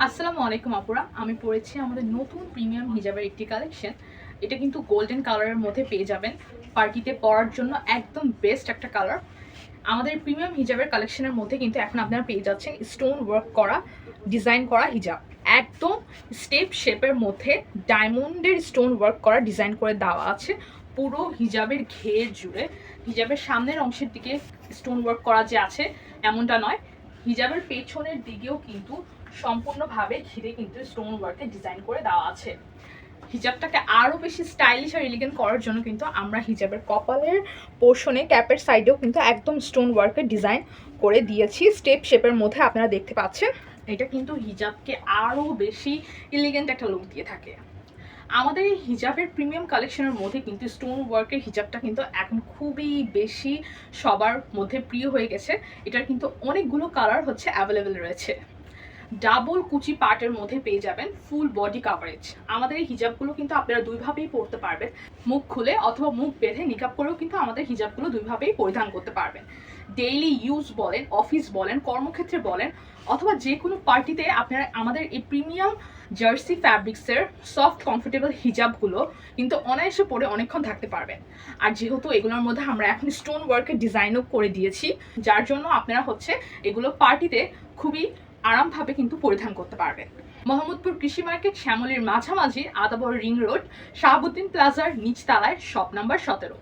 আসসালামু আলাইকুম আপুরা, আমি পড়েছি আমাদের নতুন প্রিমিয়াম হিজাবের একটি কালেকশন। এটা কিন্তু গোল্ডেন কালারের মধ্যে পেয়ে যাবেন। পার্টিতে পরার জন্য একদম বেস্ট একটা কালার। আমাদের প্রিমিয়াম হিজাবের কালেকশনের মধ্যে কিন্তু এখন আপনারা পেয়ে যাচ্ছেন স্টোন ওয়ার্ক করা, ডিজাইন করা হিজাব। একদম স্টেপ শেপের মধ্যে ডায়মন্ডের স্টোন ওয়ার্ক করা ডিজাইন করে দেওয়া আছে পুরো হিজাবের ঘের জুড়ে। হিজাবের সামনের অংশের দিকে স্টোন ওয়ার্ক করা যে আছে এমনটা নয়, হিজাবের পেছনের দিকেও কিন্তু সম্পূর্ণভাবে ঘিরে কিন্তু স্টোন ওয়ার্কে ডিজাইন করে দেওয়া আছে। হিজাবটাকে আরও বেশি স্টাইলিশ আর এলিগেন্ট করার জন্য কিন্তু আমরা হিজাবের কপালের পোর্শনে ক্যাপের সাইডেও কিন্তু একদম স্টোন ওয়ার্কের ডিজাইন করে দিয়েছি স্টেপ শেপের মধ্যে। আপনারা দেখতে পাচ্ছেন এটা কিন্তু হিজাবকে আরও বেশি এলিগেন্ট একটা লুক দিয়ে থাকে। আমাদের এই হিজাবের প্রিমিয়াম কালেকশনের মধ্যে কিন্তু স্টোন ওয়ার্কের হিজাবটা কিন্তু এখন খুবই বেশি সবার মধ্যে প্রিয় হয়ে গেছে। এটার কিন্তু অনেকগুলো কালার হচ্ছে অ্যাভেলেবেল রয়েছে। ডাবল কুচি পার্টের মধ্যে পেয়ে যাবেন ফুল বডি কাভারেজ। আমাদের এই হিজাবগুলো কিন্তু আপনারা দুইভাবেই পরতে পারবেন, মুখ খুলে অথবা মুখ বেঁধে নিকাব করেও কিন্তু আমাদের হিজাবগুলো দুইভাবেই পরিধান করতে পারবেন। ডেইলি ইউজ বলেন, অফিস বলেন, কর্মক্ষেত্রে বলেন, অথবা যে কোনো পার্টিতে আপনারা আমাদের এই প্রিমিয়াম জার্সি ফ্যাব্রিক্সের সফট কমফোর্টেবল হিজাবগুলো কিন্তু অনায়াসে পরে অনেকক্ষণ থাকতে পারবেন। আর যেহেতু এগুলোর মধ্যে আমরা এখন স্টোন ওয়ার্কের ডিজাইনও করে দিয়েছি, যার জন্য আপনারা হচ্ছে এগুলো পার্টিতে খুবই আরামভাবে কিন্তু পরিধান করতে পারবেন। মোহাম্মদপুর কৃষি মার্কেট, শ্যামলীর মাঝামাঝি, আদাবর রিং রোড, শাহাবুদ্দিন প্লাজার নিচতলায়, শপ নাম্বার 17।